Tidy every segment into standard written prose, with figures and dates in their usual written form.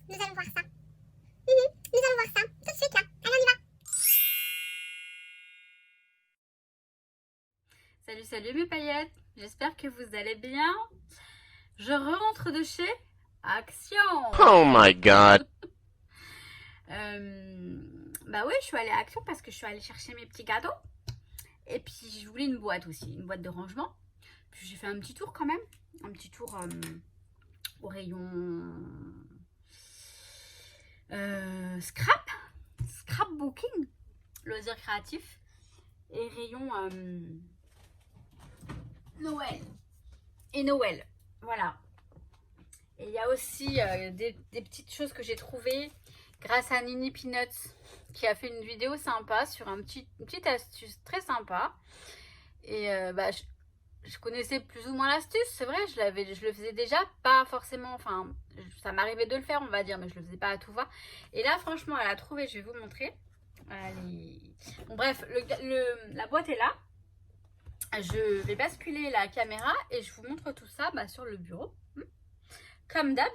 Nous allons voir ça. Nous allons voir ça tout de suite là. Allez, on y va. Salut, salut mes paillettes. J'espère que vous allez bien. Je rentre de chez Action. Oh my god. Bah oui, je suis allée à Action parce que je suis allée chercher mes petits cadeaux. Et puis je voulais une boîte aussi, une boîte de rangement. Puis j'ai fait un petit tour quand même. Un petit tour au rayon scrapbooking, loisirs créatifs. Et rayon Noël. Et Noël, voilà. Et il y a aussi des petites choses que j'ai trouvées grâce à Nini Peanuts qui a fait une vidéo sympa sur une petite astuce très sympa. Et je connaissais plus ou moins l'astuce, c'est vrai, je le faisais déjà, pas forcément, enfin, ça m'arrivait de le faire, on va dire, mais je le faisais pas à tout va. Et là, franchement, elle a trouvé, je vais vous montrer. Bon, bref, la boîte est là. Je vais basculer la caméra et je vous montre tout ça sur le bureau. Comme d'hab.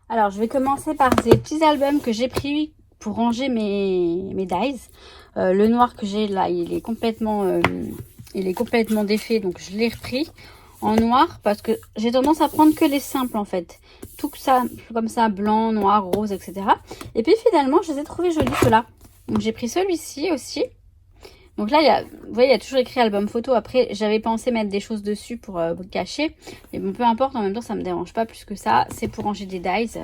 Alors, je vais commencer par des petits albums que j'ai pris pour ranger mes dies. Le noir que j'ai là, il est complètement défait, donc je l'ai repris en noir parce que j'ai tendance à prendre que les simples en fait. Tout ça, comme ça, blanc, noir, rose, etc. Et puis finalement, je les ai trouvés jolis ceux-là. Donc j'ai pris celui-ci aussi. Donc là, vous voyez, il y a toujours écrit album photo. Après, j'avais pensé mettre des choses dessus pour cacher. Mais bon, peu importe, en même temps, ça me dérange pas plus que ça. C'est pour ranger des dies.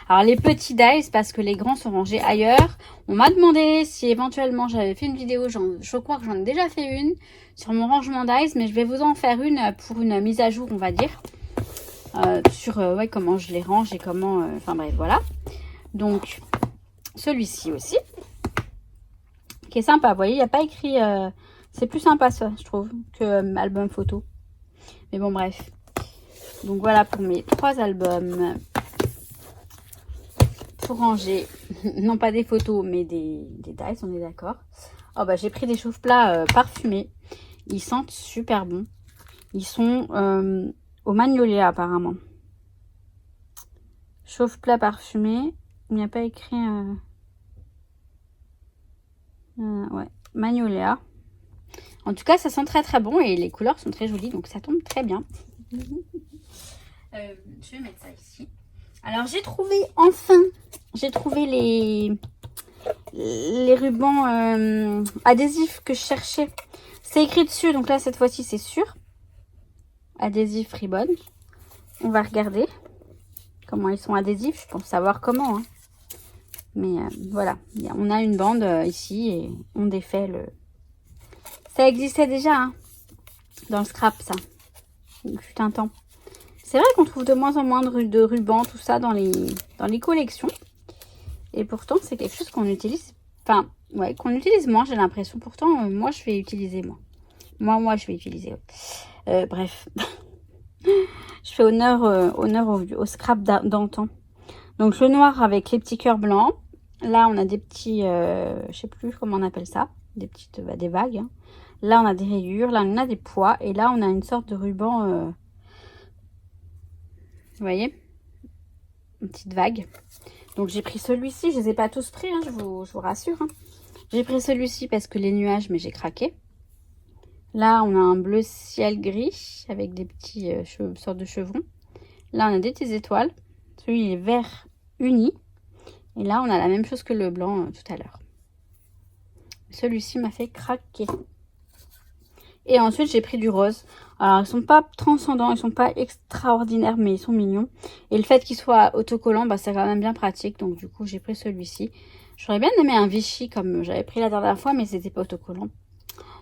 Alors, les petits dies, parce que les grands sont rangés ailleurs. On m'a demandé si éventuellement j'avais fait une vidéo. Je crois que j'en ai déjà fait une sur mon rangement dies. Mais je vais vous en faire une pour une mise à jour, on va dire. Sur comment je les range et comment... Enfin bref, voilà. Donc, celui-ci aussi. Qui est sympa, vous voyez, il n'y a pas écrit... c'est plus sympa ça, je trouve, que album photo. Mais bon, bref. Donc voilà pour mes 3 albums. Pour ranger, non pas des photos, mais des dies, on est d'accord. Oh bah j'ai pris des chauffe-plats parfumés. Ils sentent super bon. Ils sont au magnolia apparemment. Chauffe-plat parfumé. Il n'y a pas écrit... ouais, magnolia. En tout cas, ça sent très très bon et les couleurs sont très jolies, donc ça tombe très bien. Je vais mettre ça ici. Alors, j'ai trouvé les rubans adhésifs que je cherchais. C'est écrit dessus, donc là, cette fois-ci, c'est sûr. Adhésif ribbon. On va regarder comment ils sont adhésifs. Je pense savoir comment, hein. Mais voilà, on a une bande ici et on défait le... Ça existait déjà hein, dans le scrap, ça. Il fut un temps. C'est vrai qu'on trouve de moins en moins de rubans, tout ça, dans les collections. Et pourtant, c'est quelque chose qu'on utilise... Enfin, ouais, qu'on utilise moins, j'ai l'impression. Pourtant, moi, je vais utiliser, moi. Moi, je vais utiliser. Ouais. Bref. Je fais honneur au scrap d'antan. Donc, le noir avec les petits cœurs blancs. Là, on a des petits... je sais plus comment on appelle ça. Des petites... des vagues. Hein. Là, on a des rayures. Là, on a des pois. Et là, on a une sorte de ruban... vous voyez, une petite vague. Donc j'ai pris celui-ci, je les ai pas tous pris, hein, je vous rassure. Hein. J'ai pris celui-ci parce que les nuages, mais j'ai craqué. Là, on a un bleu ciel gris avec des petits sortes de chevrons. Là, on a des petites étoiles. Celui est vert uni. Et là, on a la même chose que le blanc tout à l'heure. Celui-ci m'a fait craquer. Et ensuite, j'ai pris du rose. Alors, ils sont pas transcendants, ils sont pas extraordinaires, mais ils sont mignons. Et le fait qu'ils soient autocollants, c'est quand même bien pratique. Donc, du coup, j'ai pris celui-ci. J'aurais bien aimé un Vichy, comme j'avais pris la dernière fois, mais c'était pas autocollant.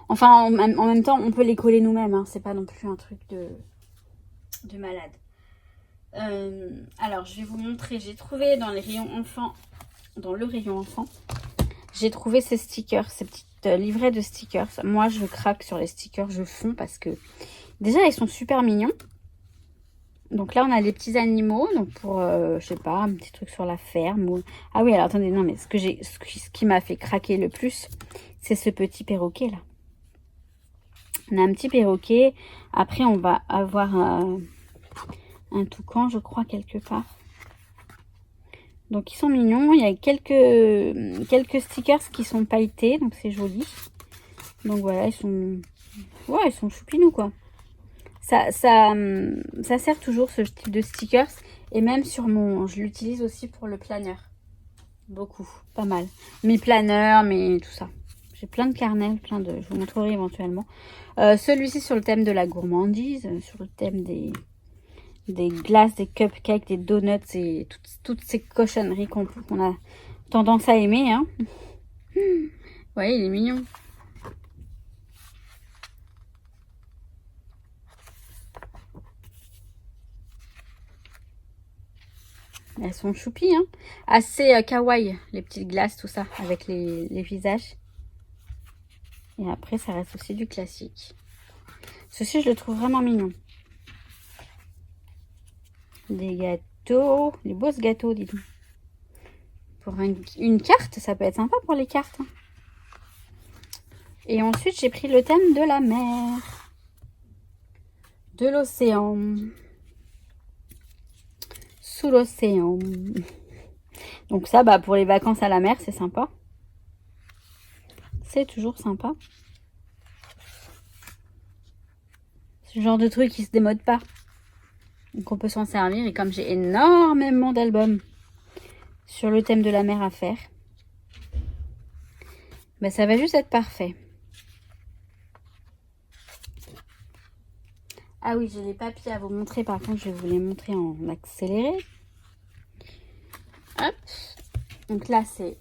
Enfin, en même temps, on peut les coller nous-mêmes. Hein. C'est pas non plus un truc de malade. Alors, je vais vous montrer. J'ai trouvé dans le rayon enfant, j'ai trouvé ces stickers, ces petites livrets de stickers. Moi, je craque sur les stickers, je fonds parce que déjà, ils sont super mignons. Donc là, on a des petits animaux. Donc pour, je sais pas, un petit truc sur la ferme. Ou... Ah oui, alors attendez, non, mais ce qui m'a fait craquer le plus, c'est ce petit perroquet là. On a un petit perroquet. Après, on va avoir un toucan, je crois, quelque part. Donc ils sont mignons. Il y a quelques stickers qui sont pailletés, donc c'est joli. Donc voilà, ils sont choupinous quoi. Ça sert toujours ce type de stickers. Et même je l'utilise aussi pour le planeur. Beaucoup, pas mal. Mes planeurs, tout ça. J'ai plein de carnets, je vous montrerai éventuellement. Celui-ci sur le thème de la gourmandise, sur le thème des glaces, des cupcakes, des donuts et toutes ces cochonneries qu'on a tendance à aimer. Hein. Ouais, il est mignon. Elles sont choupies, hein. Assez kawaii, les petites glaces, tout ça, avec les visages. Et après, ça reste aussi du classique. Ceci, je le trouve vraiment mignon. Des gâteaux, des beaux gâteaux, dis donc. Pour une carte, ça peut être sympa pour les cartes. Hein. Et ensuite, j'ai pris le thème de la mer. De l'océan. Sous l'océan. Donc ça, pour les vacances à la mer, c'est sympa. C'est toujours sympa. Ce genre de truc qui se démode pas. Donc on peut s'en servir. Et comme j'ai énormément d'albums sur le thème de la mer à faire, ça va juste être parfait. Ah oui, j'ai les papiers à vous montrer. Par contre, je vais vous les montrer en accéléré. Hop. Donc là, c'est...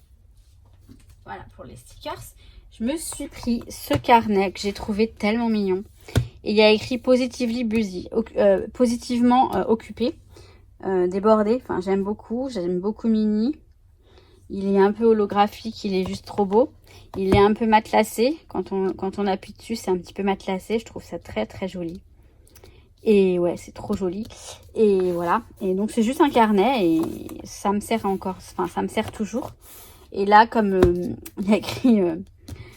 Voilà, pour les stickers. Je me suis pris ce carnet que j'ai trouvé tellement mignon. Et il y a écrit Positively Busy, positivement occupé, débordé. Enfin, j'aime beaucoup Mini. Il est un peu holographique, il est juste trop beau. Il est un peu matelassé. Quand on appuie dessus, c'est un petit peu matelassé. Je trouve ça très très joli. Et ouais, c'est trop joli. Et voilà. Et donc, c'est juste un carnet et ça me sert encore. Enfin, ça me sert toujours. Et là, comme il y a écrit...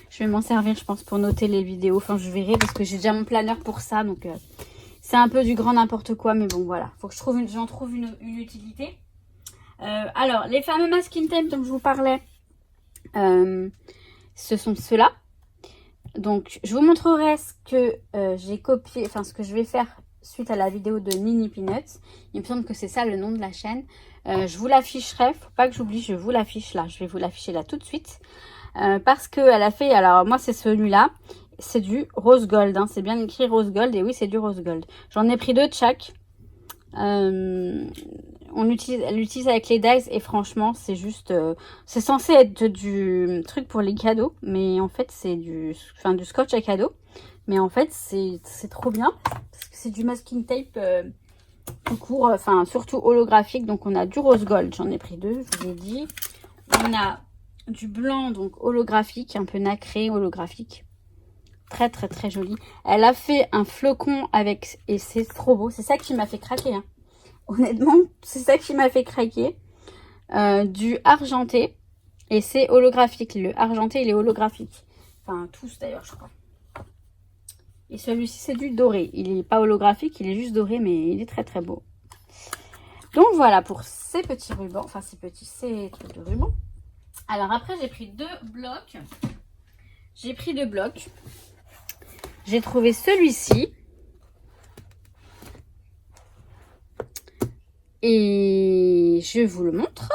je vais m'en servir, je pense, pour noter les vidéos. Enfin, je verrai parce que j'ai déjà mon planeur pour ça. Donc, c'est un peu du grand n'importe quoi. Mais bon, voilà. Faut que j'en trouve une utilité. Alors, les fameux masking tape dont je vous parlais, ce sont ceux-là. Donc, je vous montrerai ce que j'ai copié, enfin, ce que je vais faire suite à la vidéo de Nini Peanuts. Il me semble que c'est ça le nom de la chaîne. Je vous l'afficherai. Faut pas que j'oublie, je vous l'affiche là. Je vais vous l'afficher là tout de suite. Parce qu'elle a fait, alors moi c'est celui-là, c'est du rose gold, hein, c'est bien écrit rose gold, et oui c'est du rose gold. J'en ai pris 2 de chaque. Elle l'utilise avec les dies et franchement c'est juste, c'est censé être du truc pour les cadeaux, mais en fait c'est du scotch à cadeaux. Mais en fait c'est trop bien, parce que c'est du masking tape tout court, surtout holographique, donc on a du rose gold, j'en ai pris 2, je vous ai dit. On a du blanc, donc holographique, un peu nacré, holographique. Très, très, très joli. Elle a fait un flocon avec... Et c'est trop beau. C'est ça qui m'a fait craquer. Hein. Honnêtement, c'est ça qui m'a fait craquer. Du argenté. Et c'est holographique. Le argenté, il est holographique. Enfin, tous d'ailleurs, je crois. Et celui-ci, c'est du doré. Il n'est pas holographique, il est juste doré, mais il est très, très beau. Donc, voilà pour ces petits rubans. Enfin, ces trucs de rubans. Alors après, j'ai pris 2 blocs. J'ai trouvé celui-ci. Et je vous le montre.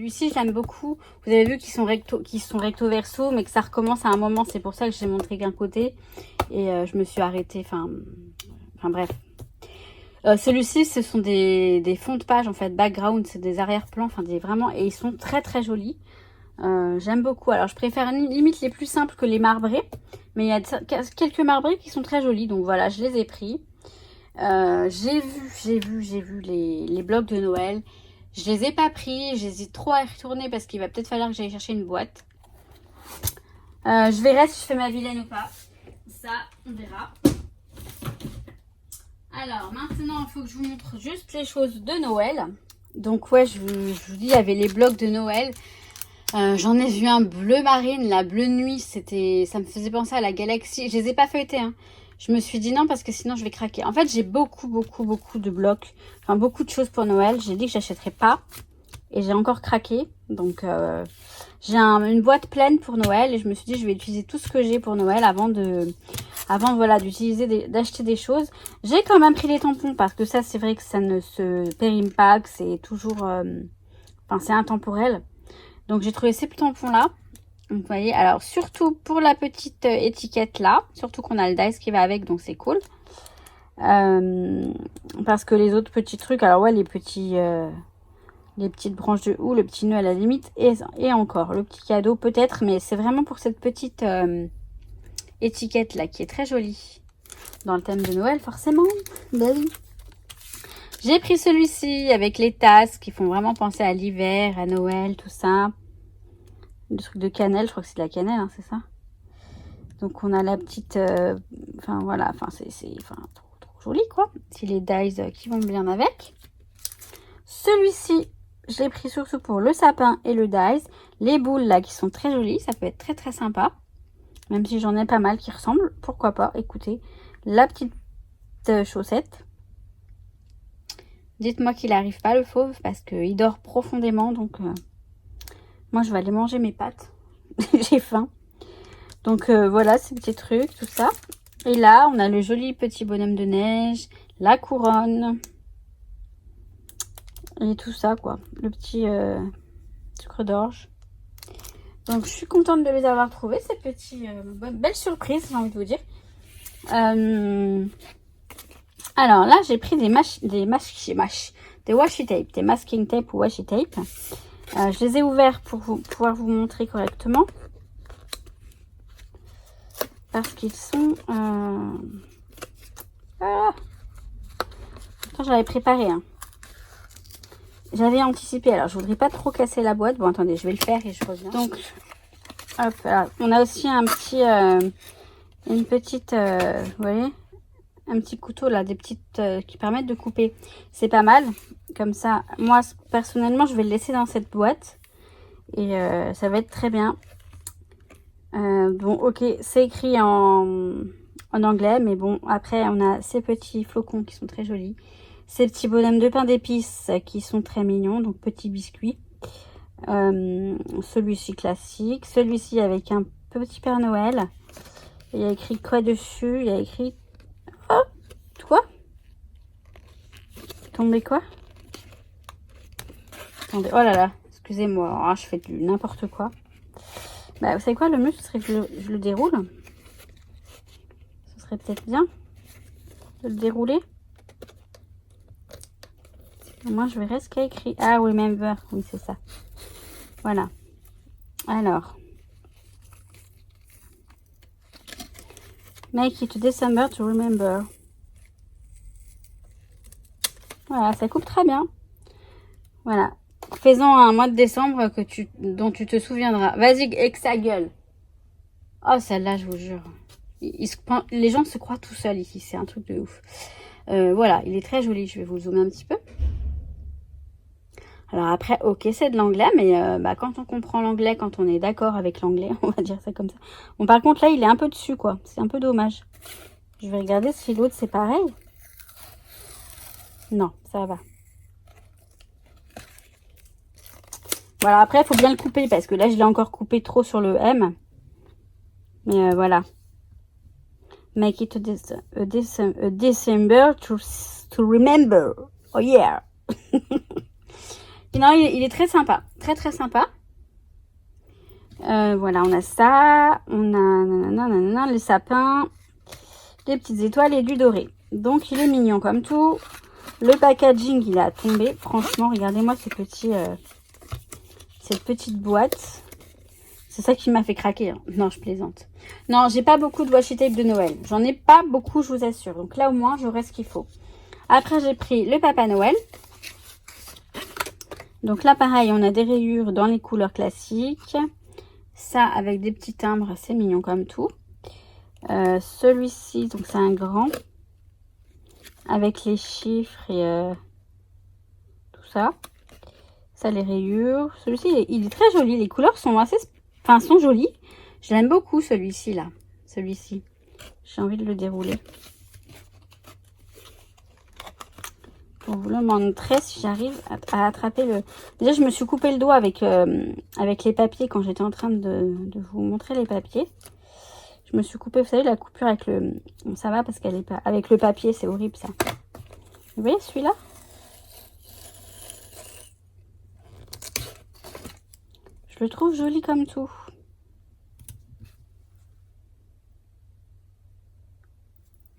celui-ci, j'aime beaucoup. Vous avez vu qu'ils sont recto verso, mais que ça recommence à un moment. C'est pour ça que j'ai montré qu'un côté. Et je me suis arrêtée. Enfin bref. Celui-ci, ce sont des fonds de page, en fait. Background, c'est des arrière-plans. Enfin, vraiment... Et ils sont très, très jolis. J'aime beaucoup. Alors, je préfère limite les plus simples que les marbrés. Mais il y a quelques marbrés qui sont très jolis. Donc, voilà, je les ai pris. J'ai vu les blocs de Noël. Je les ai pas pris. J'hésite trop à y retourner parce qu'il va peut-être falloir que j'aille chercher une boîte. Je verrai si je fais ma vilaine ou pas. Ça, on verra. Alors, maintenant, il faut que je vous montre juste les choses de Noël. Donc, ouais, je vous dis, il y avait les blocs de Noël. J'en ai vu un bleu marine, la bleu nuit. Ça me faisait penser à la galaxie. Je les ai pas feuilletés, hein. Je me suis dit non parce que sinon je vais craquer. En fait, j'ai beaucoup de blocs. Enfin, beaucoup de choses pour Noël. J'ai dit que j'achèterais pas. Et j'ai encore craqué. Donc, j'ai une boîte pleine pour Noël. Et je me suis dit, je vais utiliser tout ce que j'ai pour Noël avant voilà, d'acheter des choses. J'ai quand même pris les tampons. Parce que ça, c'est vrai que ça ne se périme pas. Que c'est toujours... Enfin, c'est intemporel. Donc, j'ai trouvé ces tampons là. Donc, vous voyez, alors surtout pour la petite étiquette là, surtout qu'on a le dice qui va avec, donc c'est cool. Parce que les autres petits trucs, alors ouais, les petites branches de houx, le petit nœud à la limite, et encore, le petit cadeau peut-être, mais c'est vraiment pour cette petite étiquette là qui est très jolie. Dans le thème de Noël, forcément. Ben oui. J'ai pris celui-ci avec les tasses qui font vraiment penser à l'hiver, à Noël, tout ça. Le truc de cannelle, je crois que c'est de la cannelle, hein, c'est ça. Donc on a la petite... Enfin voilà, enfin c'est trop joli quoi. C'est les dies qui vont bien avec. Celui-ci, je l'ai pris surtout pour le sapin et le dies. Les boules là qui sont très jolies, ça peut être très très sympa. Même si j'en ai pas mal qui ressemblent, pourquoi pas. Écoutez, la petite chaussette. Dites-moi qu'il n'arrive pas le fauve parce qu'il dort profondément, donc... Moi, je vais aller manger mes pâtes. J'ai faim. Donc, voilà, ces petits trucs, tout ça. Et là, on a le joli petit bonhomme de neige, la couronne. Et tout ça, quoi. Le petit sucre d'orge. Donc, je suis contente de les avoir trouvés, ces petits... belle surprise, j'ai envie de vous dire. Alors là, j'ai pris des washi tape, des masking tape ou washi tape. Je les ai ouverts pour pouvoir vous montrer correctement. Parce qu'ils sont... Voilà. Pourtant, j'avais préparé. Hein. J'avais anticipé. Alors, je voudrais pas trop casser la boîte. Bon, attendez, je vais le faire et je reviens. Donc, hop, alors, on a aussi un petit... une petite... vous voyez, un petit couteau là, des petites qui permettent de couper. C'est pas mal. Comme ça, moi personnellement, je vais le laisser dans cette boîte. Et ça va être très bien. Bon, ok, c'est écrit en anglais. Mais bon, après, on a ces petits flocons qui sont très jolis. Ces petits bonhommes de pain d'épices qui sont très mignons. Donc, petits biscuits. Celui-ci classique. Celui-ci avec un petit Père Noël. Il y a écrit quoi dessus? Il y a écrit... Oh, quoi? Tombé quoi? Attendez, oh là là, excusez-moi, oh, je fais du n'importe quoi. Bah, vous savez quoi, le mieux, ce serait que je le déroule. Ce serait peut-être bien de le dérouler. Moi, je verrai ce qu'il y a écrit. Ah, remember, oui, c'est ça. Voilà. Alors. Make it December to remember. Voilà, ça coupe très bien. Voilà. Fais-en un mois de décembre dont tu te souviendras. Vas-y, avec sa gueule. Oh, celle-là, je vous jure. Les gens se croient tout seuls ici. C'est un truc de ouf. Voilà, il est très joli. Je vais vous zoomer un petit peu. Alors après, ok, c'est de l'anglais, mais quand on comprend l'anglais, quand on est d'accord avec l'anglais, on va dire ça comme ça. Bon, par contre, là, il est un peu dessus, quoi. C'est un peu dommage. Je vais regarder si l'autre, c'est pareil. Non, ça va. Voilà, après, il faut bien le couper, parce que là, je l'ai encore coupé trop sur le M. Mais voilà. Make it a December to remember. Oh yeah. Et non, il est très sympa. Très, très sympa. Voilà, on a ça. On a nanana, les sapins, des petites étoiles et du doré. Donc, il est mignon comme tout. Le packaging, il a tombé. Franchement, regardez-moi cette petite boîte. C'est ça qui m'a fait craquer. Hein. Non, je plaisante. Non, j'ai pas beaucoup de washi tape de Noël. J'en ai pas beaucoup, je vous assure. Donc là, au moins, j'aurai ce qu'il faut. Après, j'ai pris le Papa Noël. Donc là, pareil, on a des rayures dans les couleurs classiques. Ça, avec des petits timbres, c'est mignon comme tout. Celui-ci, donc c'est un grand. Avec les chiffres et tout ça. Ça, les rayures. Celui-ci, il est très joli. Les couleurs sont assez... Enfin, sont jolies. Je l'aime beaucoup, celui-ci, là. Celui-ci. J'ai envie de le dérouler. Pour vous le montrer, si j'arrive à attraper le... Déjà, je me suis coupé le doigt avec les papiers quand j'étais en train de vous montrer les papiers. Je me suis coupé, vous savez, la coupure avec le... Bon, ça va parce qu'elle est pas... Avec le papier, c'est horrible, ça. Vous voyez, celui-là? Je le trouve joli comme tout.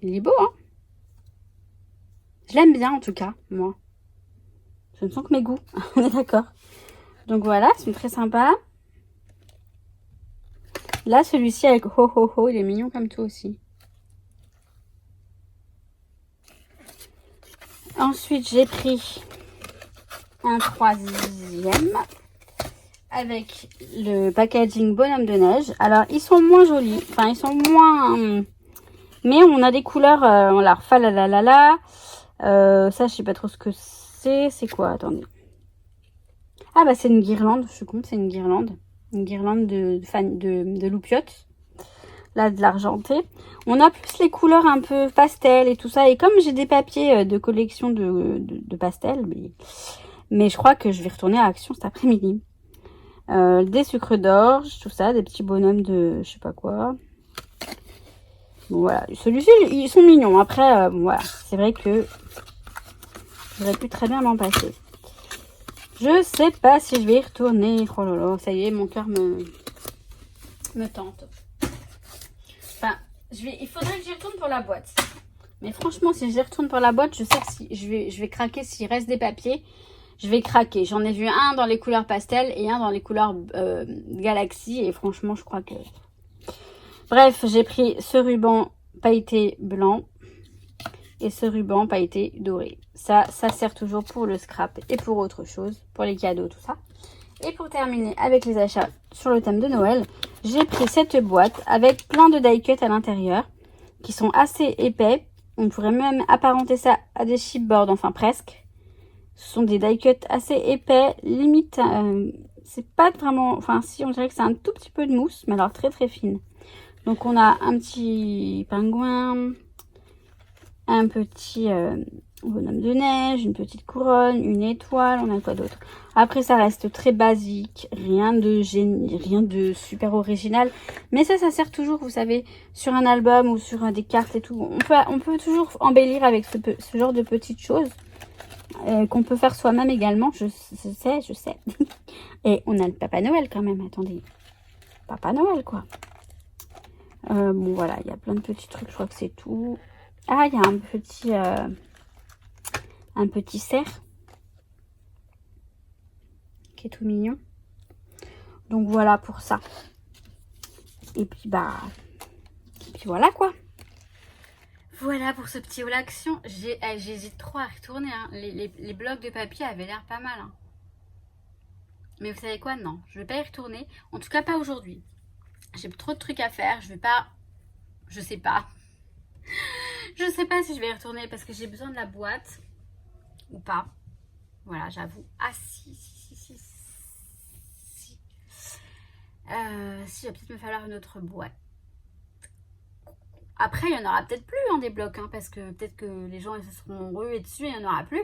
Il est beau, hein? Je l'aime bien, en tout cas, moi. Je ne sens que mes goûts. On est d'accord. Donc voilà, c'est très sympa. Là, celui-ci avec ho ho ho, il est mignon comme tout aussi. Ensuite, j'ai pris un troisième avec le packaging bonhomme de neige. Alors, ils sont moins jolis. Enfin, ils sont moins... mais on a des couleurs... on la refait la la la la. Ça, je sais pas trop ce que c'est. C'est quoi? Attendez. Ah, bah, c'est une guirlande. Je suis con, c'est une guirlande. Une guirlande de loupiote. Là, de l'argenté. On a plus les couleurs un peu pastel et tout ça. Et comme j'ai des papiers de collection de pastel, mais je crois que je vais retourner à Action cet après-midi. Des sucres d'orge, tout ça. Des petits bonhommes de je sais pas quoi. Bon, voilà. Celui-ci, ils sont mignons. Après, bon, voilà. C'est vrai que j'aurais pu très bien m'en passer. Je sais pas si je vais y retourner. Oh là là, ça y est, mon cœur me tente. Enfin, il faudrait que j'y retourne pour la boîte. Mais franchement, si j'y retourne pour la boîte, je sais que si je vais craquer s'il reste des papiers. Je vais craquer. J'en ai vu un dans les couleurs pastel et un dans les couleurs Galaxy. Et franchement, je crois que... Bref, j'ai pris ce ruban pailleté blanc et ce ruban pailleté doré. Ça sert toujours pour le scrap et pour autre chose, pour les cadeaux, tout ça. Et pour terminer avec les achats sur le thème de Noël, j'ai pris cette boîte avec plein de die cuts à l'intérieur qui sont assez épais. On pourrait même apparenter ça à des chipboards, enfin presque. Ce sont des die cuts assez épais, limite, c'est pas vraiment, enfin si, on dirait que c'est un tout petit peu de mousse, mais alors très très fine. Donc on a un petit pingouin, un petit bonhomme de neige, une petite couronne, une étoile, on a quoi d'autre? Après ça reste très basique, rien de génie, rien de super original, mais ça sert toujours, vous savez, sur un album ou sur des cartes et tout. On peut toujours embellir avec ce genre de petites choses qu'on peut faire soi-même également, je sais. Et on a le Papa Noël quand même, attendez, Papa Noël quoi. Bon voilà, il y a plein de petits trucs, je crois que c'est tout. Ah, il y a un petit cerf qui est tout mignon. Donc voilà pour ça. Et puis voilà quoi. Voilà pour ce petit haul action. J'hésite trop à retourner. Hein. Les blocs de papier avaient l'air pas mal. Hein. Mais vous savez quoi? Non, je vais pas y retourner. En tout cas pas aujourd'hui. J'ai trop de trucs à faire. Je sais pas. Je sais pas si je vais y retourner parce que j'ai besoin de la boîte ou pas. Voilà, j'avoue. Ah si. Si, il va peut-être me falloir une autre boîte. Après, il n'y en aura peut-être plus hein, des blocs, hein, parce que peut-être que les gens ils se seront rués dessus et il n'y en aura plus.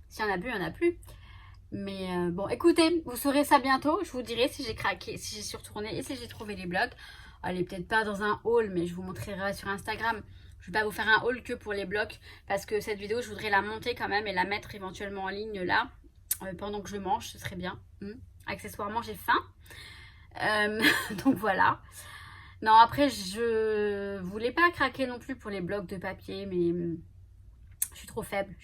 S'il n'y en a plus, il n'y en a plus. Mais bon, écoutez, vous saurez ça bientôt. Je vous dirai si j'ai craqué, si j'y suis retournée et si j'ai trouvé les blocs. Allez, peut-être pas dans un haul, mais je vous montrerai sur Instagram. Je ne vais pas vous faire un haul que pour les blocs, parce que cette vidéo, je voudrais la monter quand même et la mettre éventuellement en ligne là. pendant que je mange, ce serait bien. Accessoirement, j'ai faim. Donc voilà. Non, après, je voulais pas craquer non plus pour les blocs de papier, mais je suis trop faible,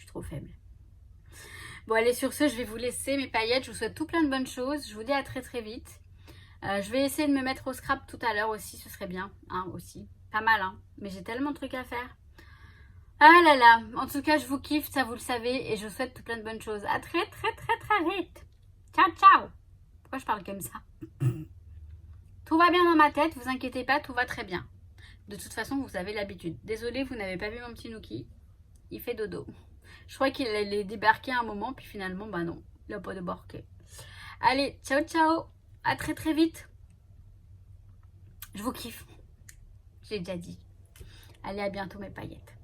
Bon, allez, sur ce, je vais vous laisser mes paillettes. Je vous souhaite tout plein de bonnes choses. Je vous dis à très très vite. Je vais essayer de me mettre au scrap tout à l'heure aussi, ce serait bien, hein, aussi. Pas mal, hein, mais j'ai tellement de trucs à faire. Ah là là, en tout cas, je vous kiffe, ça vous le savez, et je vous souhaite tout plein de bonnes choses. À très très très très vite. Ciao, ciao. Pourquoi je parle comme ça? Tout va bien dans ma tête, vous inquiétez pas, tout va très bien. De toute façon, vous avez l'habitude. Désolée, vous n'avez pas vu mon petit Nookie. Il fait dodo. Je crois qu'il allait débarquer un moment, puis finalement, bah non, il n'a pas débarqué. Allez, ciao, ciao. À très très vite. Je vous kiffe. J'ai déjà dit. Allez, à bientôt mes paillettes.